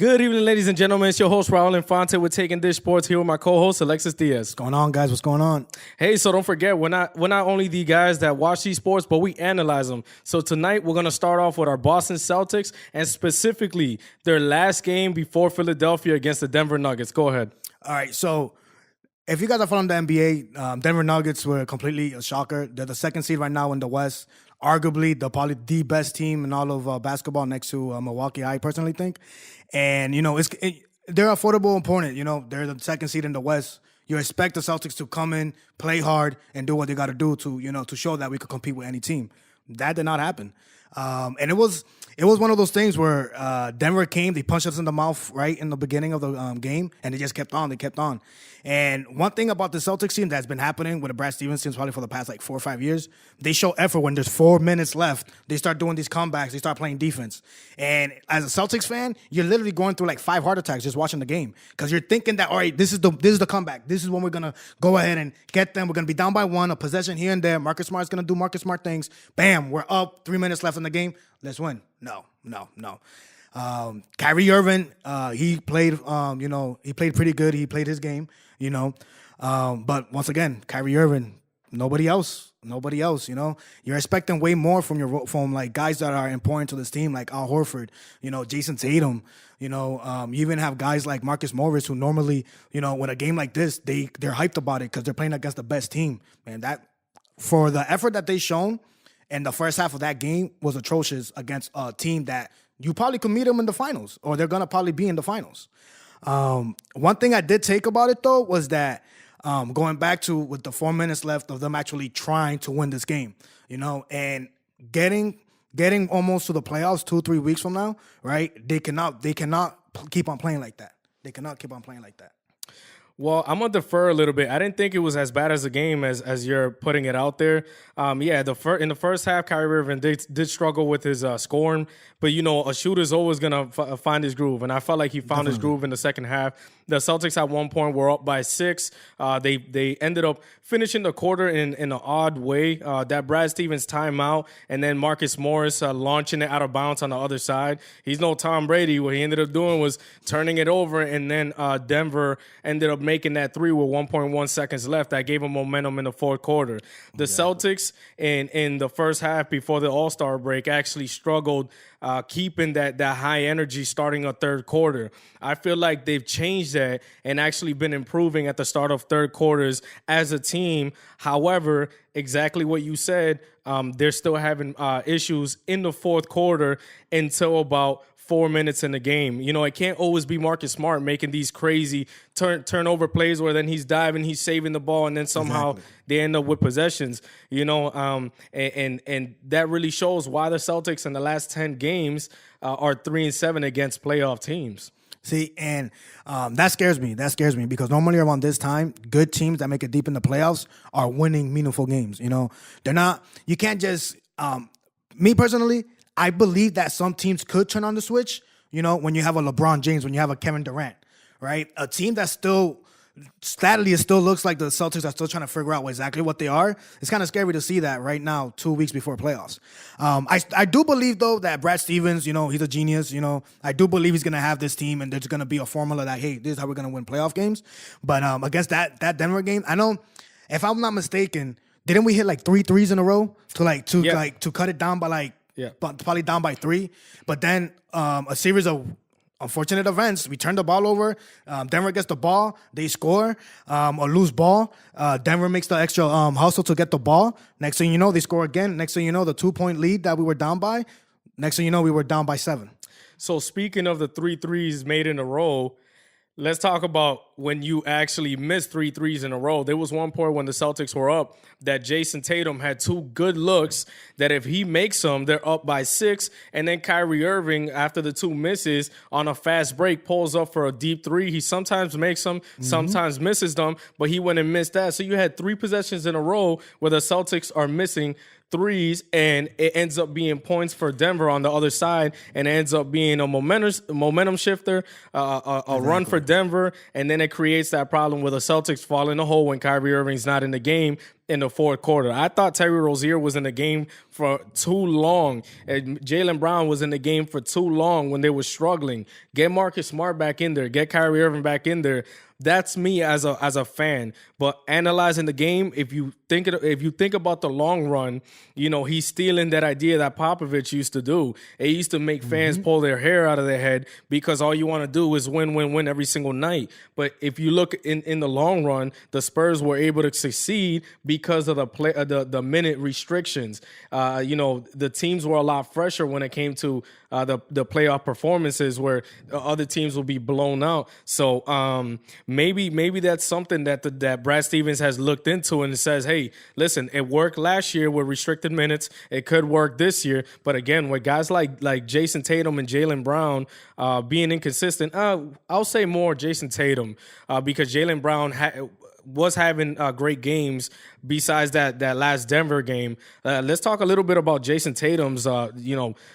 Good evening, ladies and gentlemen. It's your host, Raul Infante. We're taking Dish Sports here with my co-host, Alexis Diaz. What's going on, guys? What's going on? Hey, so don't forget, we're not only the guys that watch these sports, but we analyze them. So tonight, we're going to start off with our Boston Celtics and specifically their last game before Philadelphia against the Denver Nuggets. Go ahead. All right, so if you guys are following the NBA, Denver Nuggets were completely a shocker. They're the second seed right now in the West. Arguably, probably the best team in all of basketball next to Milwaukee, I personally think. And, you know, they're an affordable opponent. You know, they're the second seed in the West. You expect the Celtics to come in, play hard, and do what they got to do to show that we could compete with any team. That did not happen. And it was one of those things where Denver came, they punched us in the mouth right in the beginning of the game, and they just kept on. They kept on. And one thing about the Celtics team that's been happening with the Brad Stevens teams probably for the past 4 or 5 years, they show effort when there's 4 minutes left. They start doing these comebacks. They start playing defense. And as a Celtics fan, you're literally going through 5 heart attacks just watching the game because you're thinking that, all right, this is the comeback. This is when we're gonna go ahead and get them. We're gonna be down by 1, a possession here and there. Marcus Smart's gonna do Marcus Smart things. Bam, we're up. 3 minutes left in the game. Let's win. No. Kyrie Irving, he played pretty good. He played his game, but once again, Kyrie Irving, nobody else, you're expecting way more from guys that are important to this team, like Al Horford, Jason Tatum, you even have guys like Marcus Morris who normally, when a game like this, they're hyped about it because they're playing against the best team. And that, for the effort that they shown, and the first half of that game was atrocious against a team that you probably could meet them in the finals, or they're going to probably be in the finals. One thing I did take about it, though, was that going back to with the 4 minutes left of them actually trying to win this game, and getting almost to the playoffs 2-3 weeks from now, right? They cannot keep on playing like that. They cannot keep on playing like that. Well, I'm going to defer a little bit. I didn't think it was as bad as a game as you're putting it out there. In the first half, Kyrie Irving did struggle with his scoring. But, a shooter's always going to find his groove. And I felt like he found his groove in the second half. The Celtics at one point were up by 6. They ended up finishing the quarter in an odd way. That Brad Stevens timeout and then Marcus Morris launching it out of bounds on the other side. He's no Tom Brady. What he ended up doing was turning it over, and then Denver ended up making that 3 with 1.1 seconds left. That gave him momentum in the fourth quarter. The Celtics in the first half before the All-Star break actually struggled keeping that high energy starting a third quarter. I feel like they've changed that and actually been improving at the start of third quarters as a team. However, exactly what you said, they're still having issues in the fourth quarter until about 4 minutes in the game. It can't always be Marcus Smart making these crazy turnover plays where then he's diving, he's saving the ball, and then somehow they end up with possessions. And that really shows why the Celtics in the last 10 games are 3-7 against playoff teams. See, and that scares me. That scares me because normally around this time, good teams that make it deep in the playoffs are winning meaningful games. They're not. You can't just. Me personally, I believe that some teams could turn on the switch, when you have a LeBron James, when you have a Kevin Durant, right? A team that still looks like the Celtics are still trying to figure out exactly what they are. It's kind of scary to see that right now, 2 weeks before playoffs. I do believe, though, that Brad Stevens, he's a genius. I do believe he's going to have this team, and there's going to be a formula that, hey, this is how we're going to win playoff games. But against that Denver game, I know, if I'm not mistaken, didn't we hit 3 threes in a row to cut it down by probably down by 3. But then a series of unfortunate events. We turn the ball over. Denver gets the ball. They score. A loose ball. Denver makes the extra hustle to get the ball. Next thing you know, they score again. Next thing you know, the 2-point lead that we were down by. Next thing you know, we were down by 7. So speaking of the 3 threes made in a row, let's talk about when you actually missed 3 threes in a row. There was one point when the Celtics were up that Jason Tatum had 2 good looks that if he makes them, they're up by 6. And then Kyrie Irving, after the 2 misses on a fast break, pulls up for a deep 3. He sometimes makes them, sometimes misses them, but he went and missed that. So you had 3 possessions in a row where the Celtics are missing threes, and it ends up being points for Denver on the other side, and it ends up being a momentum shifter, a run for Denver, and then it creates that problem where the Celtics fall in the hole when Kyrie Irving's not in the game, in the fourth quarter. I thought Terry Rozier was in the game for too long. And Jaylen Brown was in the game for too long when they were struggling. Get Marcus Smart back in there. Get Kyrie Irving back in there. That's me as a fan. But analyzing the game, if you think about the long run, he's stealing that idea that Popovich used to do. It used to make fans pull their hair out of their head because all you want to do is win every single night. But if you look in the long run, the Spurs were able to succeed because of the minute restrictions. The teams were a lot fresher when it came to the playoff performances where other teams will be blown out. So maybe that's something that Brad Stevens has looked into and says, hey, listen, it worked last year with restricted minutes. It could work this year. But again, with guys like Jason Tatum and Jaylen Brown being inconsistent, I'll say more Jason Tatum because Jaylen Brown was having great games besides that last Denver game. Let's talk a little bit about Jason Tatum's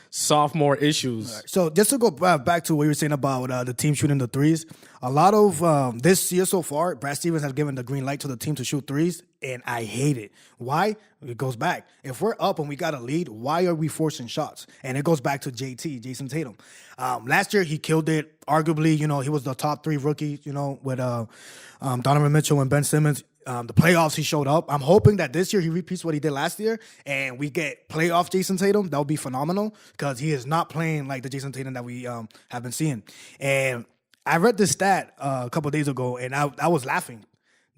sophomore issues. Right. So just to go back to what you were saying about the team shooting the threes, a lot of this year so far, Brad Stevens has given the green light to the team to shoot threes, and I hate it. Why? It goes back. If we're up and we got a lead, why are we forcing shots? And it goes back to Jason Tatum. Last year, he killed it. Arguably, he was the top 3 rookie, with Donovan Mitchell and Ben Simmons. The playoffs, he showed up. I'm hoping that this year he repeats what he did last year and we get playoff Jason Tatum. That would be phenomenal because he is not playing like the Jason Tatum that we have been seeing. And I read this stat a couple of days ago, and I was laughing.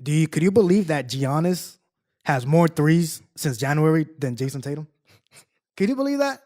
Could you believe that Giannis has more threes since January than Jason Tatum? Could you believe that?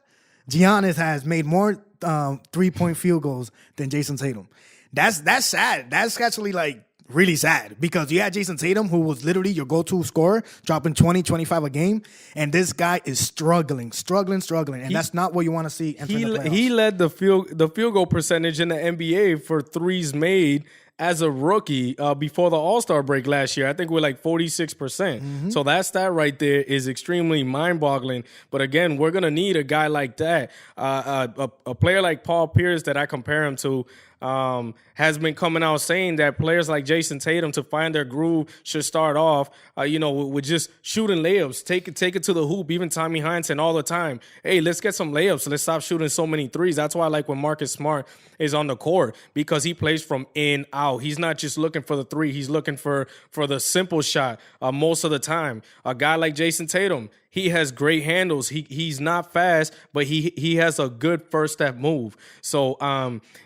Giannis has made more 3-point field goals than Jason Tatum. That's sad. That's actually really sad because you had Jason Tatum, who was literally your go-to scorer, dropping 20, 25 a game, and this guy is struggling, and that's not what you want to see. He led the field goal percentage in the NBA for threes made as a rookie before the All-Star break last year. I think we're 46%. So that stat right there is extremely mind-boggling. But again, we're going to need a guy like that. A player like Paul Pierce that I compare him to has been coming out saying that players like Jason Tatum, to find their groove, should start off, with just shooting layups, take it to the hoop. Even Tommy Heinsohn all the time. Hey, let's get some layups. Let's stop shooting so many threes. That's why I like when Marcus Smart is on the court because he plays from in out. He's not just looking for the three. He's looking for the simple shot most of the time. A guy like Jason Tatum, he has great handles. He's not fast, but he has a good first step move. So,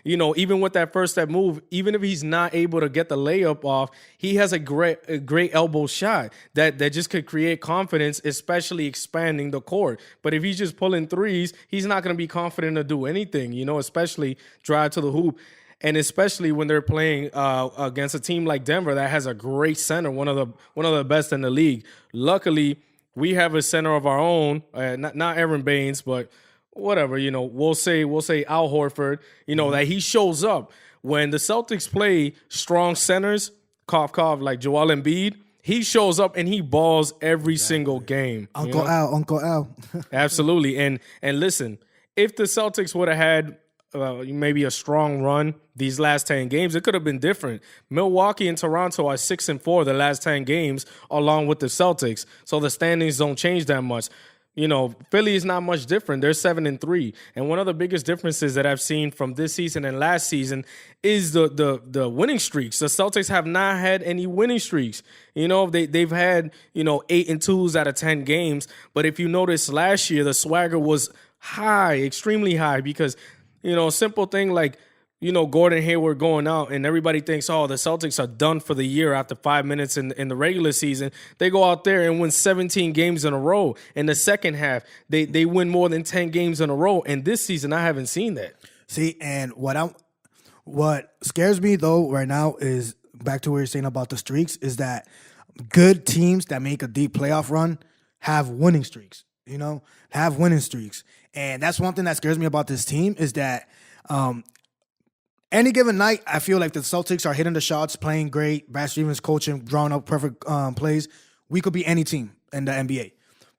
even with that first step move, even if he's not able to get the layup off, he has a great elbow shot that just could create confidence, especially expanding the court. But if he's just pulling threes, he's not going to be confident to do anything, especially drive to the hoop. And especially when they're playing against a team like Denver that has a great center, one of the best in the league. Luckily, we have a center of our own, not Aaron Baines, but whatever, we'll say Al Horford, that he shows up. When the Celtics play strong centers, cough, cough, like Joel Embiid, he shows up and he balls every single game. Uncle Al. Absolutely. And listen, if the Celtics would have had maybe a strong run these last 10 games, it could have been different. Milwaukee and Toronto are 6-4 the last 10 games, along with the Celtics. So the standings don't change that much. Philly is not much different. They're 7-3. And one of the biggest differeces that I've seen from this season and last season is the winning streaks. The Celtics have not had any winning streaks. They've had, 8-2s out of 10 games. But if you notice last year, the swagger was high, extremely high, because a simple thing like, Gordon Hayward going out and everybody thinks, the Celtics are done for the year after 5 minutes in the regular season. They go out there and win 17 games in a row. In the second half, they win more than 10 games in a row. And this season, I haven't seen that. See, and what scares me, though, right now is, back to what you're saying about the streaks, is that good teams that make a deep playoff run have winning streaks, have winning streaks. And that's one thing that scares me about this team is that any given night, I feel like the Celtics are hitting the shots, playing great. Brad Stevens coaching, drawing up perfect plays. We could be any team in the NBA.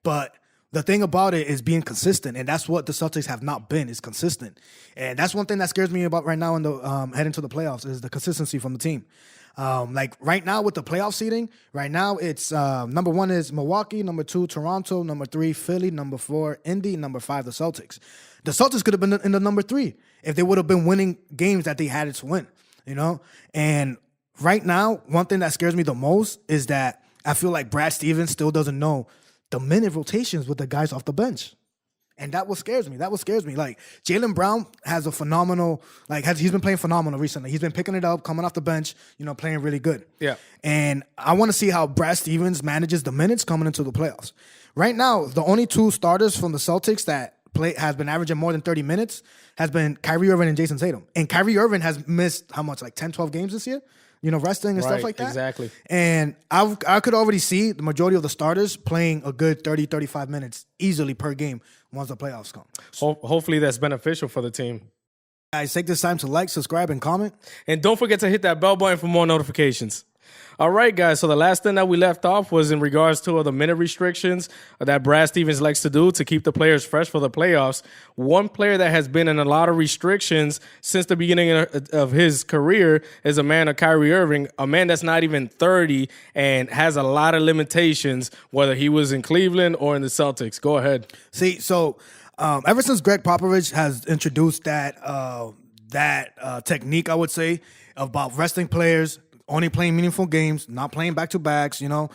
But the thing about it is being consistent, and that's what the Celtics have not been, is consistent. And that's one thing that scares me about right now in the heading to the playoffs is the consistency from the team. Like right now with the playoff seeding, right now it's number 1 is Milwaukee, number 2 Toronto, number 3 Philly, number 4 Indy, number 5 the Celtics. The Celtics could have been in the number 3 if they would have been winning games that they had to win, you know? And right now, one thing that scares me the most is that I feel like Brad Stevens still doesn't know the minute rotations with the guys off the bench. And that what scares me. Like, Jaylen Brown has a phenomenal, he's been playing phenomenal recently. He's been picking it up, coming off the bench, playing really good. Yeah. And I want to see how Brad Stevens manages the minutes coming into the playoffs. Right now, the only 2 starters from the Celtics that has been averaging more than 30 minutes has been Kyrie Irving and Jason Tatum. And Kyrie Irving has missed how much, like 10, 12 games this year? Resting and stuff like that. Exactly. And I could already see the majority of the starters playing a good 30, 35 minutes easily per game once the playoffs come. Hopefully that's beneficial for the team. Guys, take this time to like, subscribe, and comment. And don't forget to hit that bell button for more notifications. All right, guys. So the last thing that we left off was in regards to the minute restrictions that Brad Stevens likes to do to keep the players fresh for the playoffs. One player that has been in a lot of restrictions since the beginning of his career is a man of Kyrie Irving, a man that's not even 30 and has a lot of limitations, whether he was in Cleveland or in the Celtics. Go ahead. See, so ever since Greg Popovich has introduced that technique, I would say, about resting players, only playing meaningful games, not playing back-to-backs, A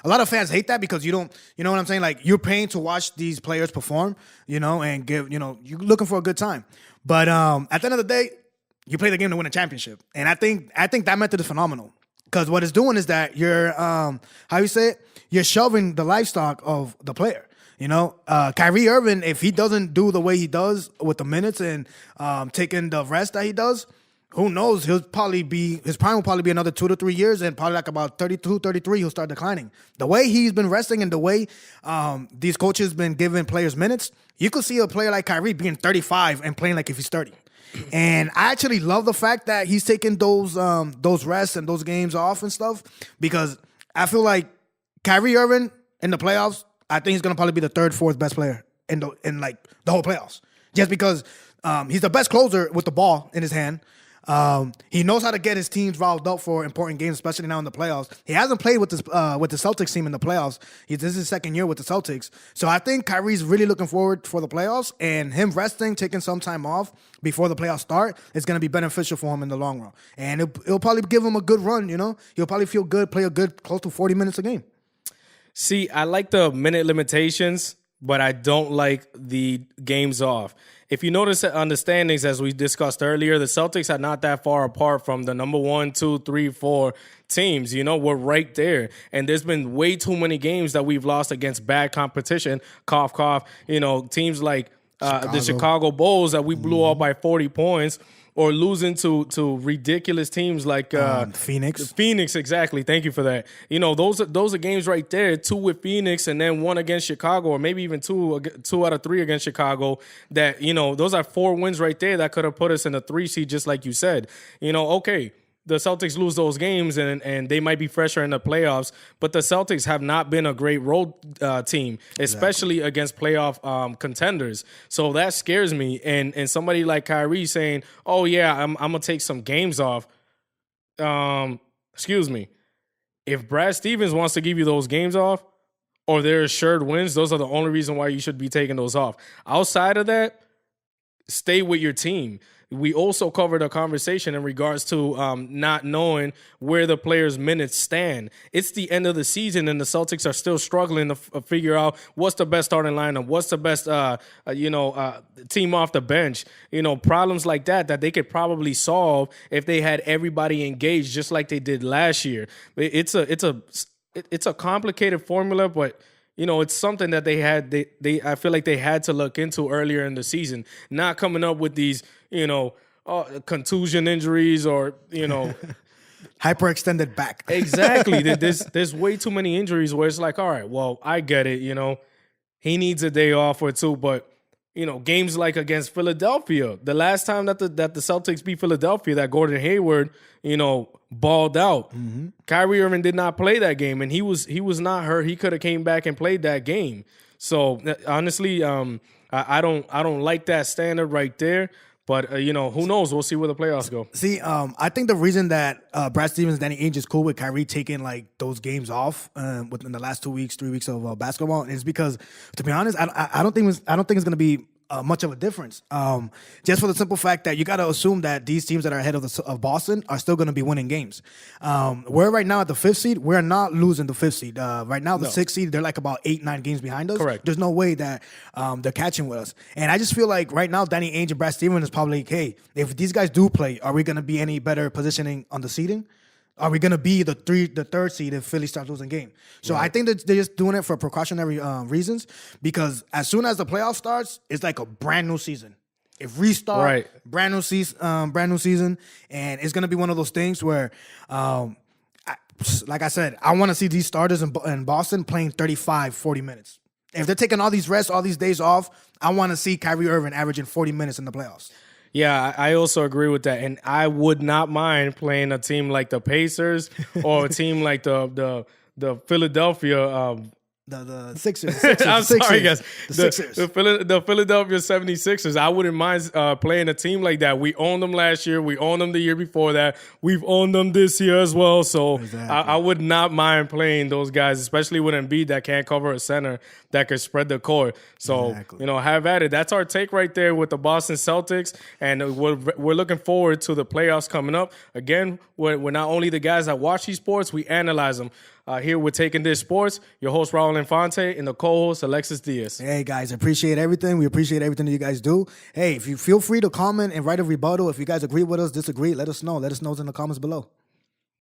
lot of fans hate that because you know what I'm saying? Like, you're paying to watch these players perform, and give, you're looking for a good time. But at the end of the day, you play the game to win a championship. And I think that method is phenomenal. Because what it's doing is that you're, you're shoving the livestock of the player. Kyrie Irving, if he doesn't do the way he does with the minutes and taking the rest that he does, who knows? His prime will probably be another 2 to 3 years, and probably like about 32, 33, he'll start declining. The way he's been resting and the way these coaches been giving players minutes, you could see a player like Kyrie being 35 and playing like if he's 30. And I actually love the fact that he's taking those rests and those games off and stuff, because I feel like Kyrie Irving in the playoffs, I think he's gonna probably be the 3rd, 4th best player in the whole playoffs, just because he's the best closer with the ball in his hand. He knows how to get his teams riled up for important games, especially now in the playoffs. He hasn't played with the Celtics team in the playoffs. This is his 2nd year with the Celtics. So I think Kyrie's really looking forward for the playoffs, and him resting, taking some time off before the playoffs start is going to be beneficial for him in the long run. And it'll probably give him a good run, He'll probably feel good, play a good close to 40 minutes a game. See, I like the minute limitations, but I don't like the games off. If you notice on the standings, as we discussed earlier, the Celtics are not that far apart from the number 1, 2, 3, 4 teams. We're right there. And there's been way too many games that we've lost against bad competition. Cough, cough. Teams like the Chicago Bulls that we blew up by 40 points. Or losing to ridiculous teams like Phoenix. Phoenix, exactly. Thank you for that. Those are games right there. 2 with Phoenix and then 1 against Chicago, or maybe even 2 out of 3 against Chicago. That those are 4 wins right there that could have put us in a 3 seed, just like you said. Okay. The Celtics lose those games and they might be fresher in the playoffs, but the Celtics have not been a great road team, especially against playoff contenders. So that scares me. And somebody like Kyrie saying, "Oh yeah, I'm gonna take some games off." Excuse me. If Brad Stevens wants to give you those games off, or they're assured wins, those are the only reason why you should be taking those off. Outside of that, stay with your team. We also covered a conversation in regards to not knowing where the players' minutes stand. It's the end of the season, and the Celtics are still struggling to figure out what's the best starting lineup, what's the best team off the bench. Problems like that they could probably solve if they had everybody engaged, just like they did last year. It's a complicated formula, but it's something that I feel like they had to look into earlier in the season, not coming up with these, contusion injuries or, hyperextended back. Exactly. There's way too many injuries where it's like, all right, well, I get it. He needs a day off or 2, but games like against Philadelphia, the last time that the Celtics beat Philadelphia, that Gordon Hayward, balled out. Mm-hmm. Kyrie Irving did not play that game, and he was not hurt. He could have came back and played that game. So honestly, I don't like that standard right there. But who knows? We'll see where the playoffs go. See, I think the reason that Brad Stevens, Danny Ainge is cool with Kyrie taking like those games off within the last 2 weeks, 3 weeks of basketball is because, to be honest, I don't think it's going to be much of a difference. Just for the simple fact that you got to assume that these teams that are ahead of Boston are still going to be winning games. We're right now at the 5th seed. We're not losing the 5th seed. Right now, the 6th seed, they're like about 8-9 games behind us. Correct. There's no way that they're catching with us. And I just feel like right now, Danny Ainge and Brad Stevens is probably like, hey, if these guys do play, are we going to be any better positioning on the seeding? Are we going to be the 3rd seed if Philly starts losing game? So I think that they're just doing it for precautionary reasons because as soon as the playoff starts, it's like a brand new season. If restart, brand new season, and it's going to be one of those things where, like I said, I want to see these starters in Boston playing 35, 40 minutes. If they're taking all these rests, all these days off, I want to see Kyrie Irving averaging 40 minutes in the playoffs. Yeah, I also agree with that, and I would not mind playing a team like the Pacers or a team like the Philadelphia. The Sixers. I'm sorry, guys. The Sixers. The Philadelphia 76ers. I wouldn't mind playing a team like that. We owned them last year. We owned them the year before that. We've owned them this year as well. So exactly. I would not mind playing those guys, especially with Embiid that can't cover a center that could spread the court. So, have at it. That's our take right there with the Boston Celtics. And we're looking forward to the playoffs coming up. Again, we're not only the guys that watch these sports, we analyze them. Here we're Taking This Sports, your host Raul Infante and the co-host Alexis Diaz. Hey guys, appreciate everything. We appreciate everything that you guys do. Hey, if you feel free to comment and write a rebuttal. If you guys agree with us, disagree, let us know. Let us know in the comments below.